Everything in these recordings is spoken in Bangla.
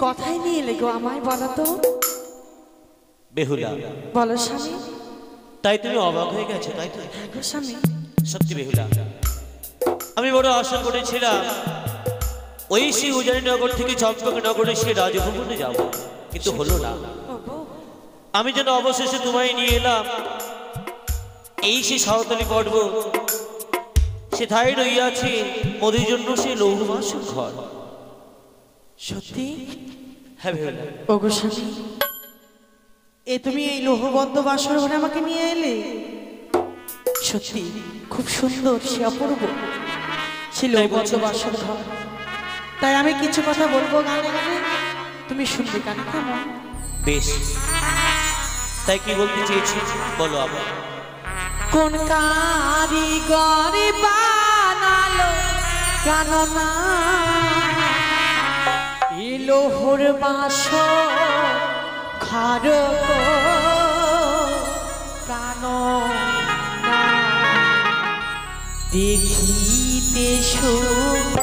কথাই নিয়ে এলে গো আমায় বলো তো বেহুলা। বলো স্বামী। তাই তুমি অবাক হয়ে গেছো তাই তো? হ্যাঁ গো স্বামী। সত্যি বেহুলা, আমি বড় আশা করেছিলাম ওই সেই উজানিনগর থেকে চম্পকনগরে সে রাজভবনে যাব, কিন্তু হলো না। আমি যেন অবশেষে তোমায় নিয়ে এলাম এই সে সাঁওতালি পর্বত, সে ধাই রইয়াছে মোদের জন্য সে লৌহবাসর ঘর। সত্যি? হ্যাঁ বেহুলা। ওগো স্বামী, তুমি এই লৌহবদ্ধ বাসর ঘরে আমাকে নিয়ে এলে? সত্যি খুব সুন্দর, সে অপূর্ব সে লৌহবদ্ধ বাসর ঘর। তাই আমি কিছু কথা বলবো গানে গানে, তুমি শুনবে গানে কেমন? বেশ, তাই কি বলতে চেয়েছি বলো আবার। কোন কারিগর বানালো কাননা লোহর বাসর ঘর প্রাণ দেখিতে সুন্দর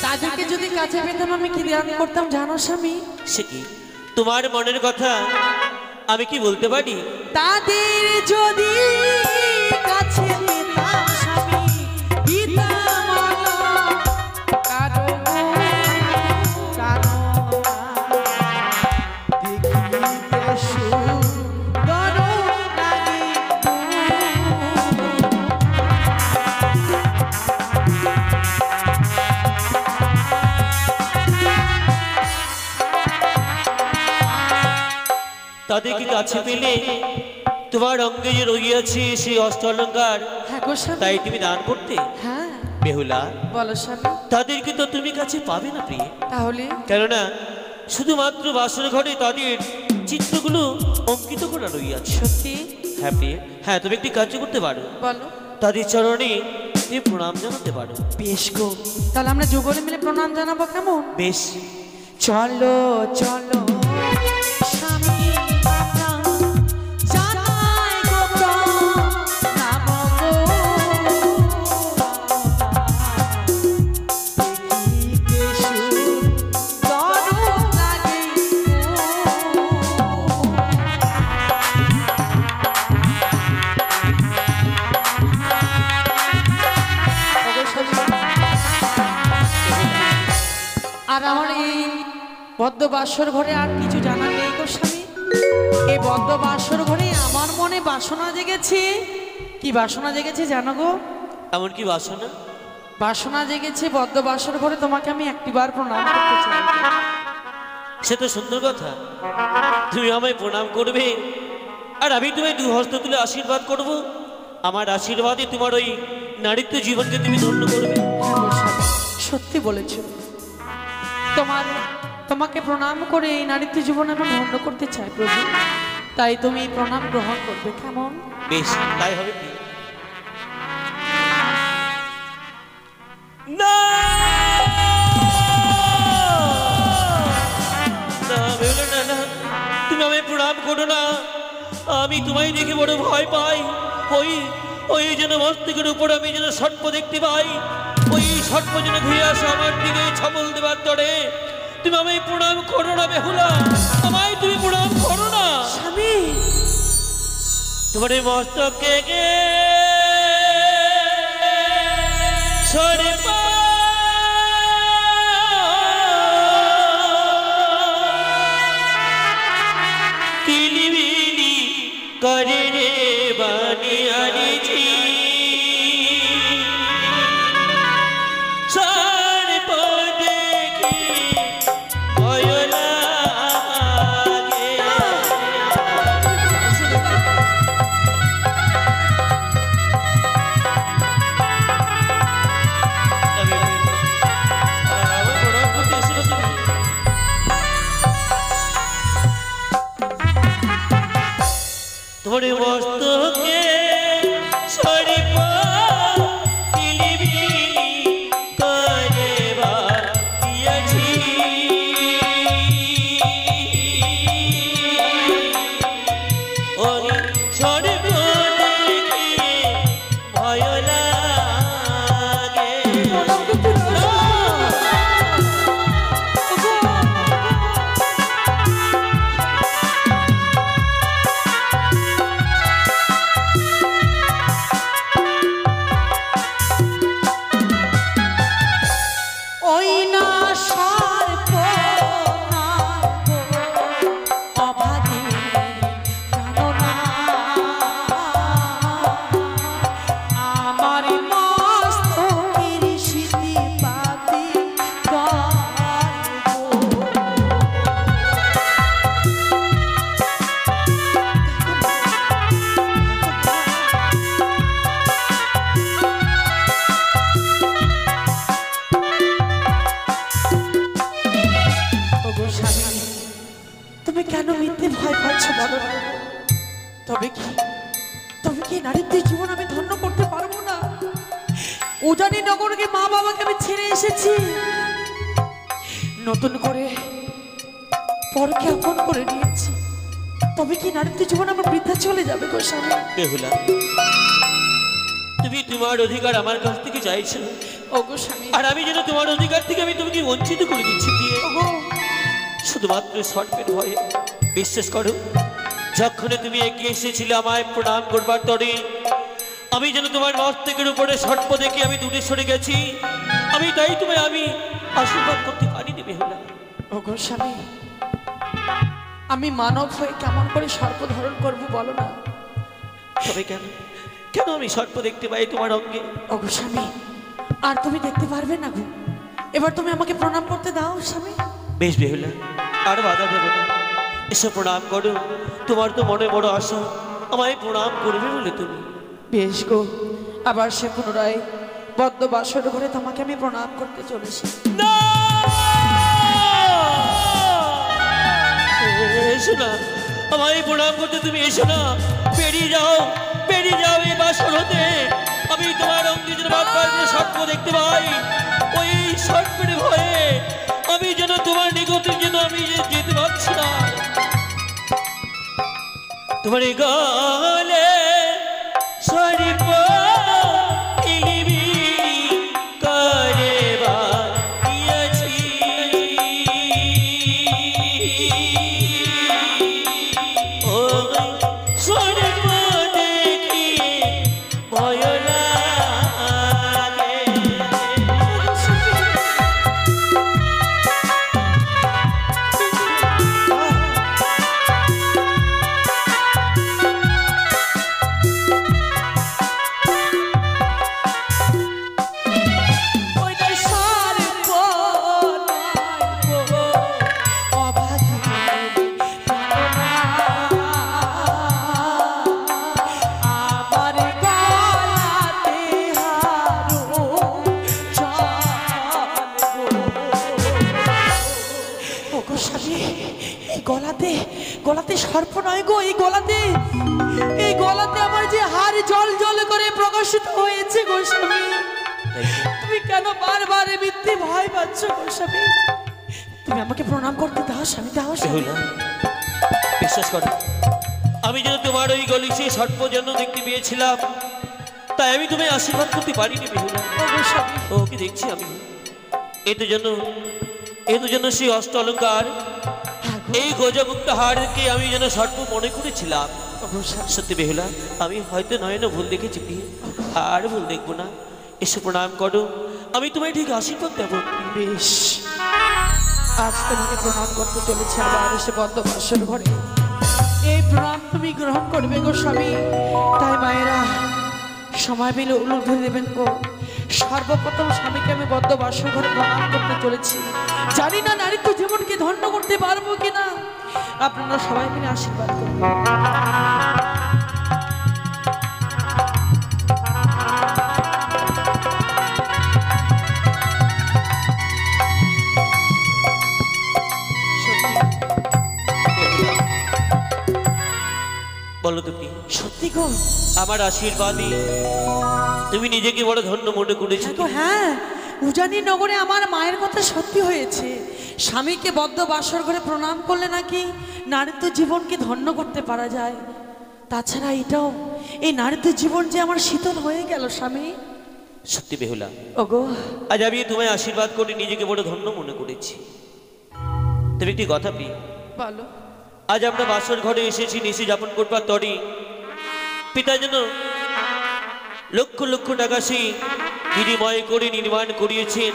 তাদেরকে যদি কাছে পেতাম আমি কি ধ্যান করতাম জানো স্বামী? সে কি তোমার মনের কথা আমি কি বলতে পারি? তাদের যদি কাছে পেতাম স্বামী দিতাম কারো কারো দেখিতে সুন্দর লাগে। তাদেরকে কাছে পেলে তোমার অঙ্গে যে রইয়াছে সেই অষ্ট অলঙ্কার হ্যাঁ গো স্বামী। তাই তুমি দান করতে। হ্যাঁ বেহুলা বলো স্বামী। তাদেরকে তো তুমি কাছে পাবে না প্রিয়, তাহলে কেননা শুধুমাত্র বাসর ঘরে তাদের চিত্রগুলো অঙ্কিত করা রইয়াছে। সত্যি? হ্যাঁ প্রিয়, হ্যাঁ তুমি একটি কার্য করতে পারো, বলো। তাদের চরণে তুমি প্রণাম জানাতে পারো। বেশ গো, তাহলে আমরা যুগলে মিলে প্রণাম জানাবো কেমন? বেশ, চলো চলো স্বামী প্রণাম জানাই গো প্রণাম গো। দেখিতে সুন্দর লাগে আর আমার এই বদ্ধ বাসর ঘরে আর কিছু জানার নেই গো স্বামী। এই বদ্ধ বাসর ঘরে আমার মনে বাসনা জেগেছে। কি বাসনা জেগেছে জানো গো? এমন কি বাসনা? বাসনা জেগেছে বদ্ধ বাসর ঘরে তোমাকে আমি একটিবার প্রণাম করতে চাই। সে তো সুন্দর কথা, তুমি আমায় প্রণাম করবে আর আমি তোমায় দু হস্ত তুলে আশীর্বাদ করব। আমার আশীর্বাদে তোমার ওই নারীত্ব জীবনকে তুমি ধন্য করবে। হ্যাঁ গো স্বামী, সত্যি বলেছ। তোমাকে প্রণাম করে এই নারীত্ব জীবন আমি ধন্য করতে চাই প্রভু, তাই তুমি এই প্রণাম গ্রহণ করবে কেমন? বেশ, তাই হবে। না না বেহুলা, না না, তুমি আমায় প্রণাম করো না। আমি তোমায় দেখে বড় ভয় পাই। ওই ওই যেন মস্তকের উপর আমি যেন সর্প দেখতে পাই। ওই সর্প যেন ঘুরে আসে আমার দিকে ছবল দেবার তরে। তুমি আমায় প্রণাম করো না বেহুলা, আমায় তুমি প্রণাম করো না। স্বামী, তোমার এই মস্তকে গে সর্প কিলিবিলি করে রে বানি আনিছি। সর্প দেখি ভয় লাগে। আমার প্রণাম করতে এসেছো তুমি? তোমার মস্তকে সর্প কিলিবিলি করে বানিয়েছি। ওই সর্প দেখে ভয় লাগে। কি নারীত্বের জীবন আমি ধন্য করতে পারবো না? উজানি নগরকে মা বাবাকে আমি ছেড়ে এসেছি, নতুন করে পরকে আপন করে নিয়েছি। তবে কি নারীত্বের জীবন আমার বৃদ্ধা চলে যাবে গো স্বামী? বেহুলা, তুমি তোমার অধিকার আমার কাছ থেকে চাইছো, ওগো স্বামী, আর আমি যেন তোমার অধিকার থেকে আমি তোমাকে বঞ্চিত করে দিচ্ছি কি ওগো শুধুমাত্র সর্পের ভয়ে। বিশ্বাস করো, যখন তুমি এগিয়ে এসেছিলে আমায় প্রণাম করবার তরে, আমি যেন তোমার মস্তকের উপরে সর্প দেখে আমি দূরে সরে গেছি। আমি তাই তোমায় আমি আশীর্বাদ করতে পারিনি বেহুলা। ওগো স্বামী, আমি মানব হয়ে কেমন করে সর্প ধারণ করবো বলো না? তবে কেন কেন আমি সর্প দেখতে পাই তোমার অঙ্গে? ওগো স্বামী, আর তুমি দেখতে পারবে না গো। এবার তুমি আমাকে প্রণাম করতে দাও স্বামী। বেশ বেহুলা, আর বাধা দেবে না, এসে প্রণাম করো। তোমার তো মনে বড় আশা আমায় প্রণাম করবে বলে তুমি। বেশ গো, আবার সে পুনরায় বদ্ধ বাসর ঘরে তোমাকে আমি প্রণাম করতে চলেছি। না! এসো না, আমায় প্রণাম করতে তুমি এসো না। বেরিয়ে যাও, বেরিয়ে যাও এই বাসর হতে। আমি তোমার অঙ্গে যেন বারবার যে সর্প দেখতে পাই, ওই সর্পের ভয়ে আমি যেন তোমার নিকটে যেন আমি যেতে পারছি না। তোমার গালে সর্প ইলিবি করে বাড়িয়েছি, ও সর্প দেখি ভয় লাগে। ওইটা সর্প নয় গো, অভাগী আমার গলাতে হারো চল গো। ওগো স্বামী, এই গলাতে সর্প নয় গো, এই গলাতে আমার যে হার জল জল করে প্রকাশিত হয়েছে গো স্বামী। তুমি কেন বারবার মিথ্যে ভয় পাচ্ছ গো স্বামী? তুমি আমাকে প্রণাম করতে দাও স্বামী, দাও স্বামী। বেহুলা, বিশ্বাস করো, আমি যেন তোমার ওই গলি সেই সর্প যেন দেখতে পেয়েছিলাম, তাই আমি তোমায় আশীর্বাদ করতে পারিনি বেহুলা। ওগো স্বামী, ওকে দেখছি আমি, এতো জন্য সেই অষ্ট অলঙ্কার, হ্যাঁ গো, এই গজমুক্ত হারকে আমি যেন সর্প মনে করেছিলাম। ওগো স্বামী, সত্যি বেহুলা, আমি হয়তো নয়নো ভুল দেখেছি, আর ভুল দেখবো না। এসে প্রণাম করো, আমি তোমায় ঠিক আশীর্বাদ দেবো। বেশ, আজ তোমাকে প্রণাম করতে চলেছে আবার এসে বদ্ধ বাসর ঘরে। এই প্রণাম তুমি গ্রহণ করবে গো স্বামী। তাই মায়েরা সময় পেলে উলুর ধরে দেবেন গো। সর্বপ্রথম স্বামীকে আমি বদ্ধ বাসর ঘরে প্রণাম করতে চলেছি। জানি না নারীত্ব জীবনকে ধন্য করতে পারবো কিনা, আপনারা সবাই মিলে আশীর্বাদ করবেন। বলো তুমি, সত্যি গো? আমার আশীর্বাদই তুমি নিজেকে বড় ধন্য মনে করেছো। হ্যাঁ গো, হ্যাঁ, উজানি নগরে আমার মায়ের কথা সত্যি হয়েছে। স্বামীকে বদ্ধ বাসর ঘরে প্রণাম করলে নাকি নারীত্ব জীবনকে ধন্য করতে পারা যায়। তাছাড়া এটাও, এই নারীত্ব জীবন যে আমার শীতল হয়ে গেল স্বামী। সত্যি বেহুলা, ওগো, আজ আমি তোমায় আশীর্বাদ করে নিজেকে বড় ধন্য মনে করেছি। তবে একটি কথা পেয়ে, বলো। আজ আমরা বাসর ঘরে এসেছি নিশি যাপন করবার তরে পিতা যেন লক্ষ লক্ষ টাকা সে বিনিময় করে নির্মাণ করিয়েছেন।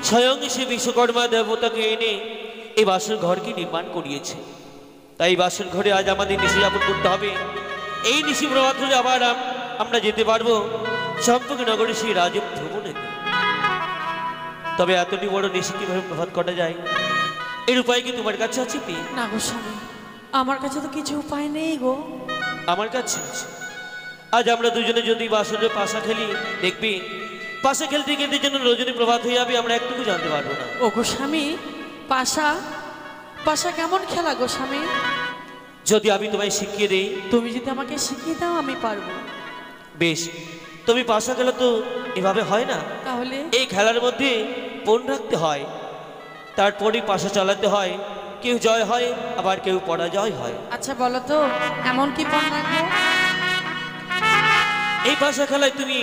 স্বয়ং সে বিশ্বকর্মা দেবতাকে এনে এই বাসর ঘরকে নির্মাণ করিয়েছে। তাই বাসর ঘরে আজ আমাদের নিশি যাপন করতে হবে। এই নিশি প্রভাত হলে আবার আমরা যেতে পারবো চম্পক নগরে সেই রাজ ভ্রমণে। তবে এতটি বড় নিশি কিভাবে প্রভাত করা যায়, এর উপায় কি তোমার কাছে আছে কি? না গো স্বামী, আমার কাছে তো কিছু উপায় নেই গো। আমার কাছে আছে। আজ আমরা দুজনে যদি বাসরে পাশা খেলি, দেখবি পাশা খেলতে খেলতে যেন রজনী প্রভাত হয়ে যাবে, আমরা একটুকু জানতে পারবো না। ওগো স্বামী, পাশা কেমন খেলা গো স্বামী? যদি আমি তোমায় শিখিয়ে দিই? তুমি যদি আমাকে শিখিয়ে দাও আমি পারবো। বেশ, তুমি পাশা খেলা তো এভাবে হয় না। তাহলে এই খেলার মধ্যে পণ রাখতে হয়, তারপরেই পাশা চালাতে হয়। কেউ জয় হয়, আবার কেউ পরাজয় হয়। আচ্ছা বলো তো এমন কি পণ রাখবো? এই পাশা খেলায় তুমি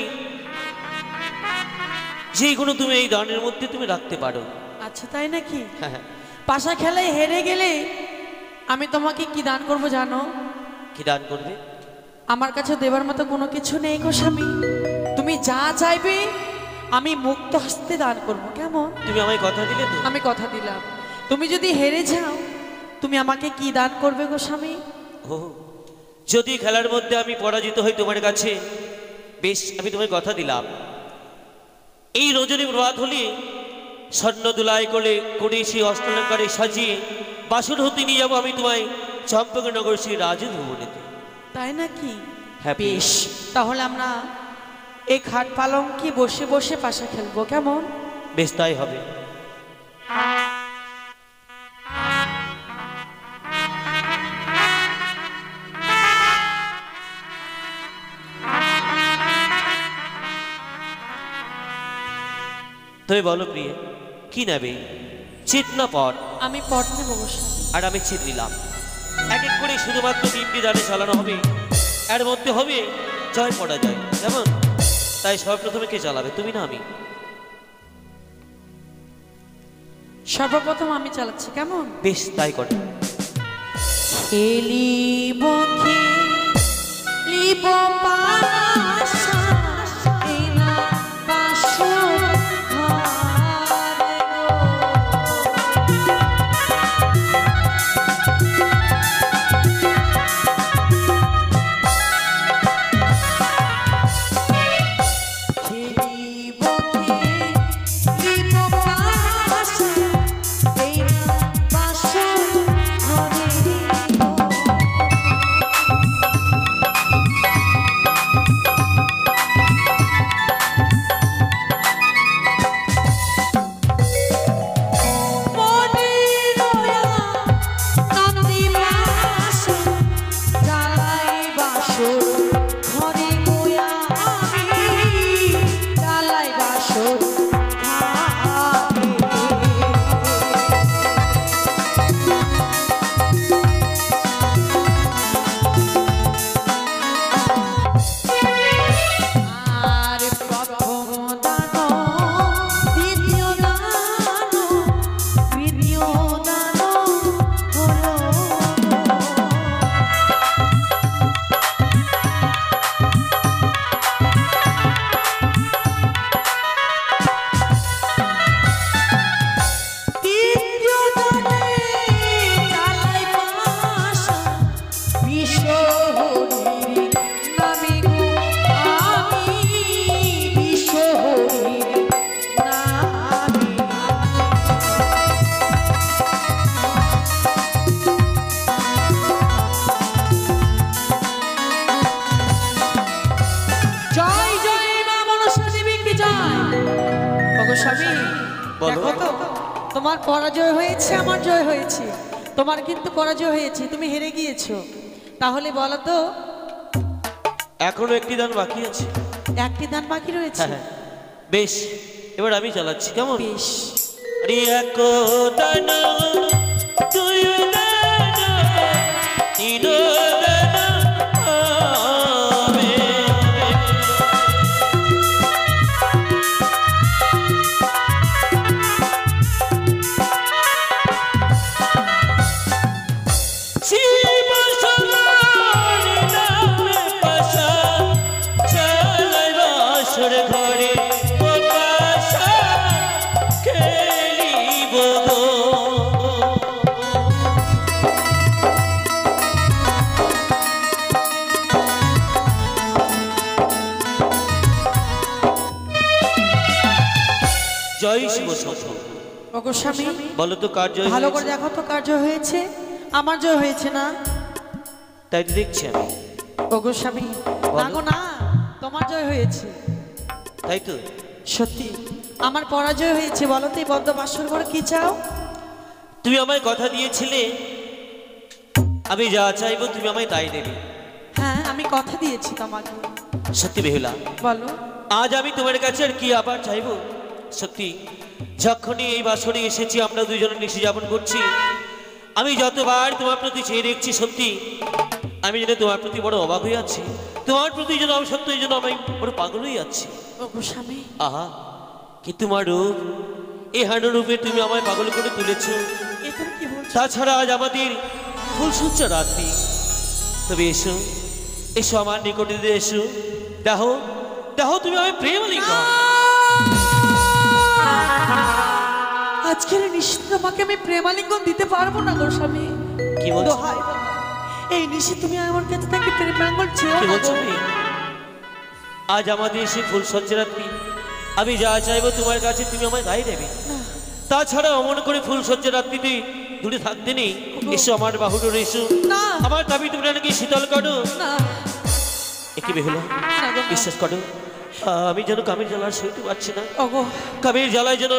যেগুলো তুমি এই দানের মধ্যে তুমি রাখতে পারো। আচ্ছা তাই নাকি? হ্যাঁ হ্যাঁ। পাশা খেলায় হেরে গেলে আমি তোমাকে কি দান করব জানো? কি দান করবে? আমার কাছে দেবার মতো কোনো কিছু নেই গো স্বামী। তুমি যা চাইবে আমি মুক্ত হস্তে দান করব। কেমন? তুমি আমায় কথা দিলে তো? আমি কথা দিলাম। তুমি যদি হেরে যাও তুমি আমাকে কি দান করবে গো স্বামী? ও, যদি খেলার মধ্যে আমি পরাজিত হই তোমার কাছে, বেশ, আমি তোমায় কথা দিলাম, এই রজনী প্রভাত হলে স্বর্ণ দুলাই করে সেই অস্ত্রালঙ্কারে সাজিয়ে বাসন হতে নিয়ে যাবো আমি তোমায় চম্পকনগর সেই রাজভবনেতে। তাই নাকি? হ্যাঁ, বেশ, তাহলে আমরা এই খাট পালঙ্কে বসে বসে পাশা খেলবো। কেমন? বেশ, তাই হবে। তুমি বলো প্রিয়ে, কি নেবে? চিত না পট? আমি পট নেব গো স্বামী। আর আমি চিত নিলাম। এক এক করে শুধুমাত্র তিনটি দানে চালানো হবে, এর মধ্যে হবে জয় পরাজয়। কেমন? তাই সর্বপ্রথমে কে চালাবে, তুমি না আমি? সর্বপ্রথম আমি চালাচ্ছি। কেমন? বেশ, তাই করে। খেলিব খেলিব পাশা এলা বাসর ঘরে গো। খেলিব খেলিব পাশা এলা বাসর ঘরে গো। দেখো তো, তোমার পরাজয় হয়েছে, আমার জয় হয়েছে। তোমার কিন্তু পরাজয় হয়েছে, তুমি হেরে গিয়েছো। তাহলে বলো তো, এখনো একটি দান বাকি আছে। একটি দান বাকি রয়েছে। হ্যাঁ, বেশ, এবার আমি চালাচ্ছি। কেমন? বেশ। রিয়াকো দান তুই দান তিন ঘরে খেলিব। জয় শিব শম্ভু। ওগো স্বামী, বলো তো কার জয়? ভালো করে দেখো তো কার জয় হয়েছে। আমার জয় হয়েছে না? তাই তো দেখছি আমি। ওগো স্বামী, না গো না, তোমার জয় হয়েছে। তাই তো? সত্যি আমার পরাজয় হয়েছে। বলো তো এই বদ্ধ বাসর ঘরে কি চাও? তুমি আমায় কথা দিয়েছিলে আমি যা চাইবো তুমি আমায় তাই দেবে। হ্যাঁ আমি কথা দিয়েছি তোমাকে। সত্যি বেহুলা, বলো। আজ আমি তোমার কাছে আর কি আবার চাইবো? সত্যি যখনই এই বাসরে এসেছি, আমরা দুজনে নিশি যাপন করছি, আমি যতবার তোমার প্রতি চেয়ে দেখছি, সত্যি আমি যেন তোমার প্রতি বড় অবাক হয়ে আছি। তোমার প্রতি যেন আমি সত্যি যেন আমি বড় পাগল হয়ে যাচ্ছি। ওগো স্বামী, আহা কি তোমার রূপ! এই হাঁড়ো রূপে তুমি আমায় পাগল করে তুলেছ। এ তুমি কি বলছো? তাছাড়া আজ আমাদের ফুলসজ্জা রাত্রি। তবে এসো, এসো আমার নিকটে এসো, দেখো দেখো তুমি আমি প্রেম লিঙ্গন। আজকের নিশি তোমাকে আমি প্রেমালিঙ্গন দিতে পারবো না গো স্বামী। কি বলছো? দোহাই তোমার, এই নিশি তুমি আমার কাছে থেকে প্রেমালিঙ্গন চেয়েও কি না বলছো গো। তুমি? আজ আমাদের সে ফুলসজ্জা রাত্রি, আমি যা চাইবো তোমার কাছে তুমি আমায় তাই দেবে। তাছাড়া অমন করে ফুলসজ্জা রাত্রিতে দূরে থাকতে নেই। এসো আমার বাহুডোরে এসো, না। আমার দাবি তুমি নাকি শীতল করো। না একে বেহুলা, না গো, না। বিশ্বাস করো আমি যেন কামের জ্বালা সইতে পারছি না। ওগো কামের জ্বালায় যেন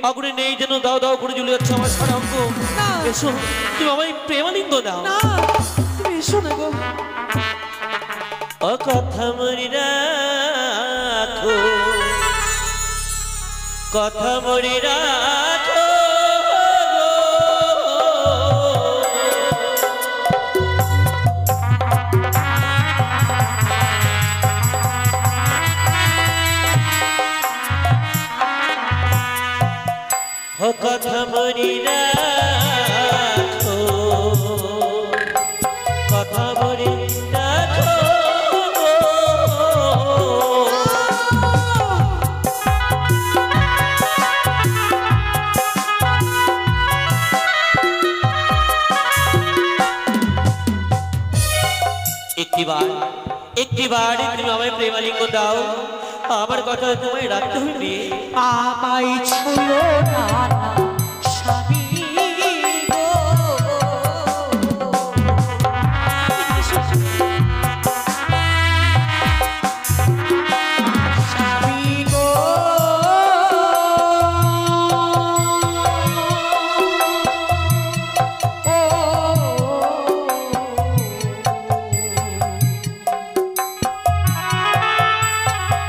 আগুনে নেই যেন দাও দাও করে জ্বলে যাচ্ছে আমার সারা অঙ্গ। না। এসো তুমি আমায় প্রেমালিঙ্গ দাও। না, তুমি এসো না গো। ও কথা মরি রাখো, কথা মরি রাখো, ও কথা মরি রাখো, কথা মরি রাখো। একটিবার তুমি আমায় প্রেমালিঙ্গ দাও, আমার কথা তোমায় রাখতে হইবে। আমায় ছুঁয়ো না স্বামী গো। স্বামী গো,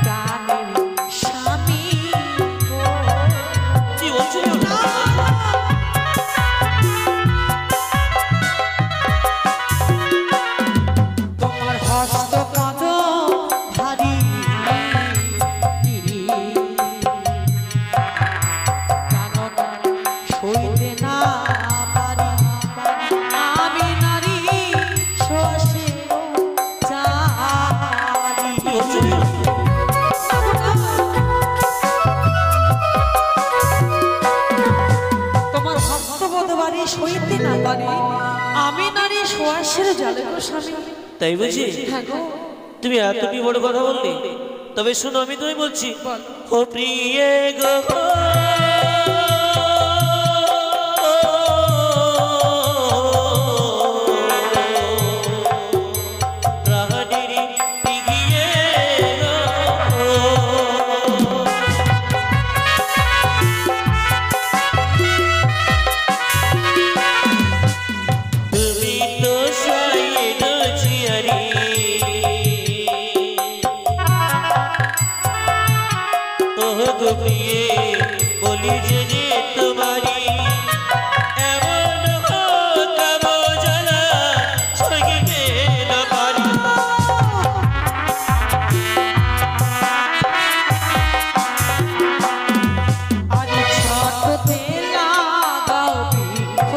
প্রাণের স্বামী গো। কি বলছো? তোমার হস্ত কত ভারী, জানো না সইতে না পারি, আমি নারী শোষে জানি। কি বলছো? তোমার হস্তবোধ বাড়ি সইতে না পারি, আমি নারী শোয়াশের জালে গো স্বামী। তাই বুঝি? হ্যাঁ গো। তুমি এতটি বড় কথা বললে, তবে শোনো আমি তুমি বলছি। ও প্রিয়ে গো, প্রাণেরি পিগিয়ে গো, তুমি তো সাইড চিয়ারি, ও গো প্রিয়ে বলি যে তোমারি এমন কাম জ্বালা সইতে না পারি। আজ ছাদতে লাগাও বৃক্ষ,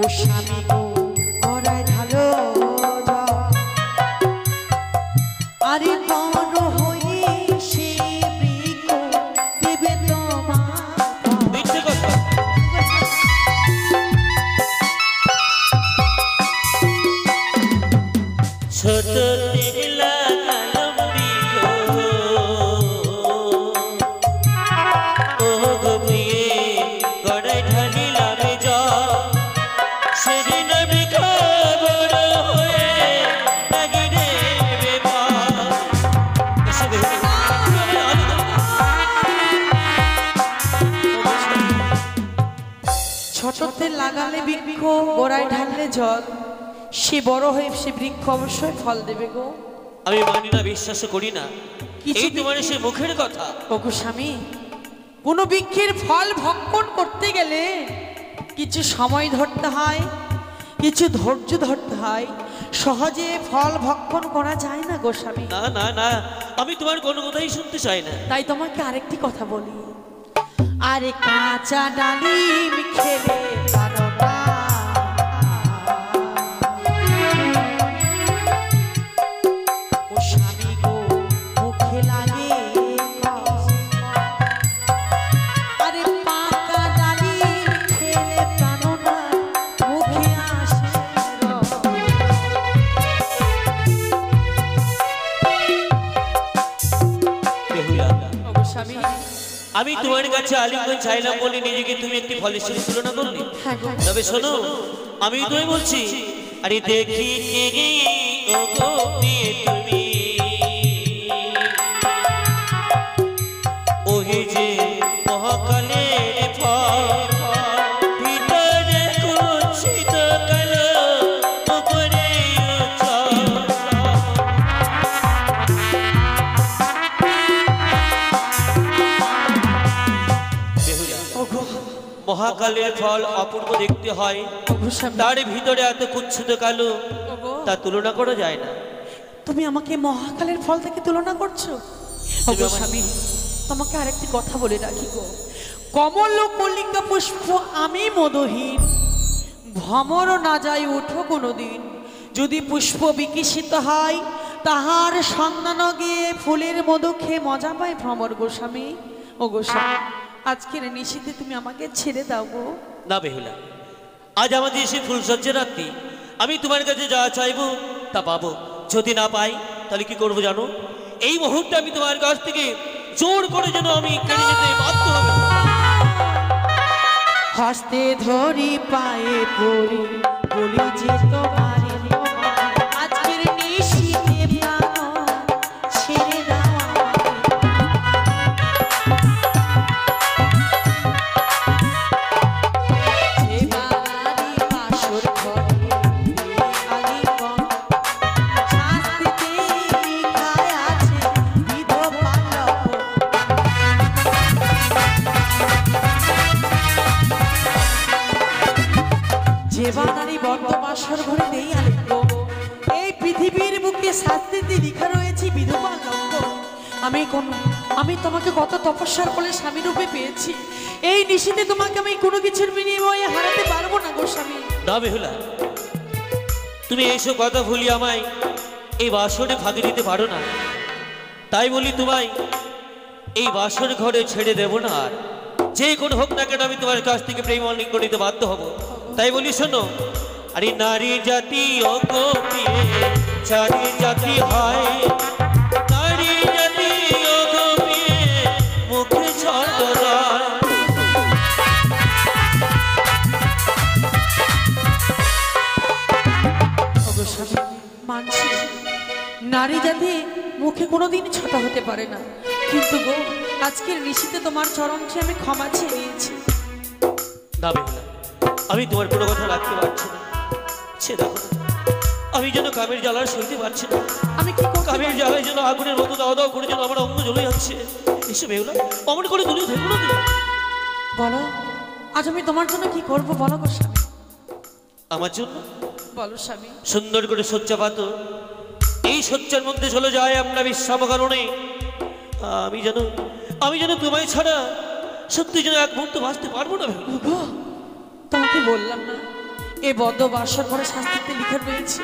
ও স্বামী গো গড়ায় ঢালো জল। আরে বড় হয়ে সে বৃক্ষ দেবে তোমার মিথ্যে কথা। ছোট তেলা কালম বৃক্ষ, ও গো প্রিয়ে গড়াই ঢালিলাম জল, সেদিন বৃক্ষ বড় হয়ে লাগি দেবে পাল। এসে বেহুলা, ও লাগালে বৃক্ষ, গোড়ায় ঢাললে জল, সে বড় হয়ে সে বৃক্ষ অবশ্যই ফল দেবে গো। আমি মানি না, বিশ্বাস করি না, এই তোমার সে মুখের কথা। ওগো স্বামী, কোনো বৃক্ষের ফল ভক্ষণ করতে গেলে কিছু সময় ধরতে হয়, কিছু ধৈর্য ধরতে হয়, সহজে ফল ভক্ষণ করা যায় না গো স্বামী। না না না, আমি তোমার কোনো কথাই শুনতে চাই না। তাই তোমাকে আরেকটি কথা বলি, আরে কাঁচা ডালিম খেলে পারো না, ও স্বামী গো মুখে লাগে কষ্ট। আরে পাকা ডালিম খেলে পারো না, মুখে আসে রস। বেহুলা, ওগো স্বামী, আমি তোমার কাছে আলিঙ্গন চাইলাম বলে নিজেকে তুমি একটি ফলের সাথে তুলনা করলে। হ্যাঁ গো। তবে শোনো, আমি তোমায় বলছি, আরে দেখি কে ও গো প্রিয়ে তুমি, ওহে যে মহাকালের ফল, ভিতরে কুচ্ছিত কালো, উপরে উজ্জ্বল। বেহুলা, ওগো, মহাকালের ফল অপূর্ব দেখতে হয়, ওগো স্বামী, তার ভিতরে এত কুচ্ছিত কালো, ওগো, তা তুলনা করা যায় না। তুমি আমাকে মহাকালের ফল থেকে তুলনা করছো? ওগো স্বামী, তোমাকে আরেকটি কথা বলে রাখি গো, কমল কলিকা পুষ্প আমি মদহীন, ভ্রমর না যায় উঠো কোনোদিন, যদি পুষ্প বিকশিত হয় তাহার সন্ধান গিয়ে ফুলের মধু খেয়ে মজা পায় ভ্রমর গোস্বামী। ও গোস্বামী, আজকের নিশীথে তুমি আমাকে ছেড়ে দাও গো। না বেহুলা, আজ আমাদের এসে ফুলসজ্জা রাত্রি, আমি তোমার কাছে যা চাইবো তা পাবো। যদি না পাই তাহলে কি করবো জানো? এই মুহূর্তে আমি তোমার কাছ থেকে জোর করে যেন আমি কেড়ে নিতে বাধ্য হবে। হস্তে ধরি পায়ে পড়ি বলি যে তোমার আজকের নিশীথে প্রাণ ছেড়ে দাও আমাকে। যে বাড়ি বাসর ঘরে আলিঙ্গন, শাস্তিতে লিখায় আছে বিধবা লক্ষণ। যে বানারি বর্তমাসর ঘরে নেই আলিঙ্গ, এই পৃথিবীর বুকে শাস্তিতে লিখা রয়েছে বিধবা লক্ষণ। আমি তোমাকে কত তপস্যার ফলে স্বামী রূপে পেয়েছি, এই নিশীথে তোমাকে আমি কোনো কিছুর বিনিময়ে হারাতে পারবো না গো স্বামী। না বেহুলা, তুমি এইসব কথা ভুলি আমায় এই বাসরে ফাঁকি দিতে পারো না। তাই বলি তোমায় এই বাসর ঘরে ছেড়ে দেব না, আর যে কোনো হোক না কেন আমি তোমার কাছ থেকে প্রেম অলিঙ্গ নিতে বাধ্য হব। তাই বলি শোনো, আরে নারী জাতি ও গো প্রিয়ে চারি জাতি হয়, নারী জাতি ও গো প্রিয়ে মুখে ছন্দ নয়। ওগো স্বামী, মানছি নারী জাতি মুখে কোনোদিন ছোট হতে পারে না, কিন্তু গো আজকের নিশীথে তোমার চরণ ছুঁয়ে আমি ক্ষমা চেয়ে নিয়েছি। না বেহুলা, আমি তোমার কোনো কথা রাখতে পারছি না। সে দেখো না, আমি যেন কামের জ্বালার সইতে পারছি না। আমি কি করতে কামের পারি? জ্বালায় যেন আগুনের মতো দাও দাও করে যেন আমার অঙ্গ জ্বলে যাচ্ছে। এসে বেহুলা, অমন করে তুলে ধরবো না তুমি। বলো, আজ আমি তোমার জন্য কি করবো বলো গো স্বামী, আমার জন্য বলো স্বামী। সুন্দর করে শয্যা পাতো, এই শয্যার মধ্যে চলে যায় আমরা বিশ্রাম কারণে। আমি যেন তোমায় ছাড়া সত্যি যেন এক মুহূর্ত বাঁচতে পারবো না বেহুলা। ওগো, তোমাকে বললাম না এ বদ্ধ বাসর ঘরে শাস্তিতে লিখা রয়েছে,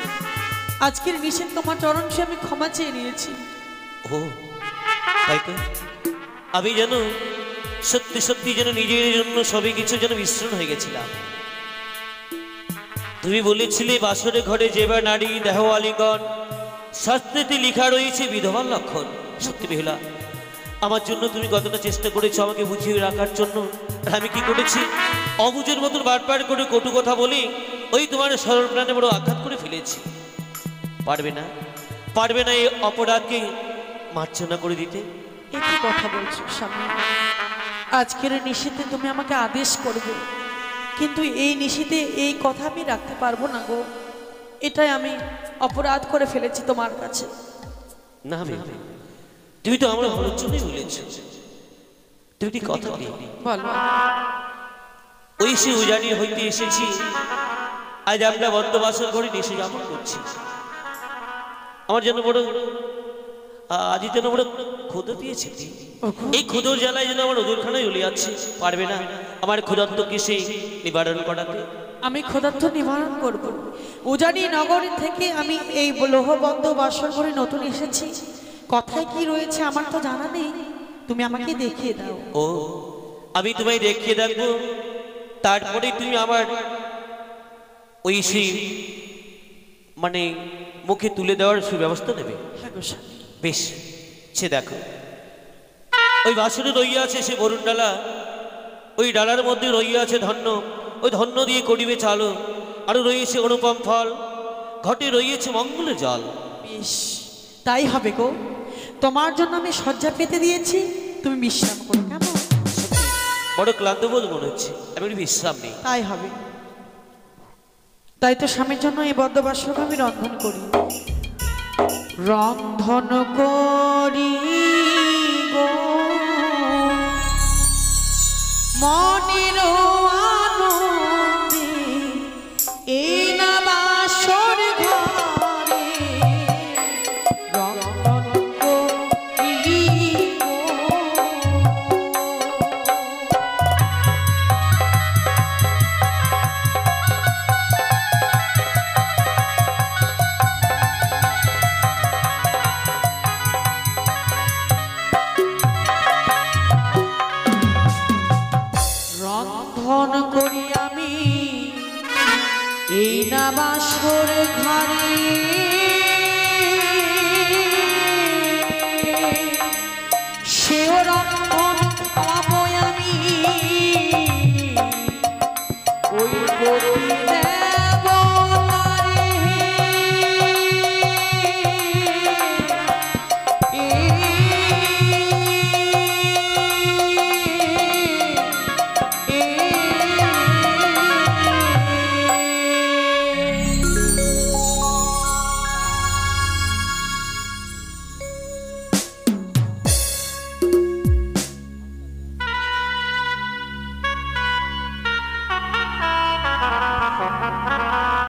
আজকের নিষেধ তোমার চরণ ছুঁয়ে আমি ক্ষমা চেয়ে নিয়েছি। ও তাই তো, আমি যেন সত্যি সত্যি যেন নিজের জন্য সবই কিছু যেন মিশ্রণ হয়ে গেছিলাম। তুমি বলেছিলে বাসরে ঘরে যেবার নারী দেহ আলিঙ্গন, শাস্তিতে লেখা রয়েছে বিধবার লক্ষণ। সত্যি বেহুলা, আমার জন্য তুমি কতটা চেষ্টা করেছো আমাকে বুঝিয়ে রাখার জন্য, আর আমি কি করেছি? অবুঝের মতন বারবার করে কটু কথা বলি ওই তোমার সরল প্রাণে বড় আঘাত করে ফেলেছি। পারবে না এই অপরাধকে মার্জনা করে দিতে? একই কথা বলছো স্বামী, আজকের নিষেধে তুমি আমাকে আদেশ করবে কিন্তু এই নিশীতে এই কথা আমি রাখতে পারবো না গো। এটাই আমি অপরাধ করে ফেলেছি তোমার কাছে। না তুমি তো আমার ভালোর জন্যই বলেছ। তুমি কি কথা নেই বলো। ওই সে উজানি হইতে এসেছি, আজ আমরা বদ্ধবাসর ঘরে নিশে যাপন করছি। আমার জন্য বড় আজ যেন বড় ক্ষুধা পেয়েছে। এই ক্ষুধোর জ্বালায় যেন আমার ওজোরখানায় উলে যাচ্ছে। পারবে না আমার ক্ষুধার্তকে সে নিবারণ করাতে? আমি ক্ষুধার্ত নিবারণ করব। উজানি নগর থেকে আমি এই লোহবদ্ধ বাসর ঘরে নতুন এসেছি। কথায় কি রয়েছে আমার তো জানা নেই, তুমি আমাকে দেখিয়ে দাও। ও, আমি তোমায় দেখিয়ে দেখবো, তারপরে তুমি আমার ওই সেই মানে মুখে তুলে দেওয়ার সুব্যবস্থা নেবে। বেশ, সে দেখো ওই বাসনে রইয়া আছে সে বরুণ ডালা, ওই ডালার মধ্যে রইয়া আছে ধন্য, ওই ধন্য দিয়ে করিবে চালো, আরো রয়েছে অনুপম ফল, ঘটে রয়েছে মঙ্গলের জল। বেশ, তাই হবে গো। তোমার জন্য আমি শয্যা পেতে দিয়েছি, তুমি বিশ্রাম করো। কেমন? বড় ক্লান্ত বোধ মনে হচ্ছে, আমি বিশ্রাম নেই। তাই হবে। তাই তো স্বামীর জন্য এই বদ্ধবাসরকে আমি রন্ধন করি। রন্ধন করি গো মনের আনন্দে, এই না বাসর ঘরে রন্ধন করি গো। রন্ধন করি আমি এই না বাসর ঘরে, সেও রন্ধন খাবো আমি ওই গভীর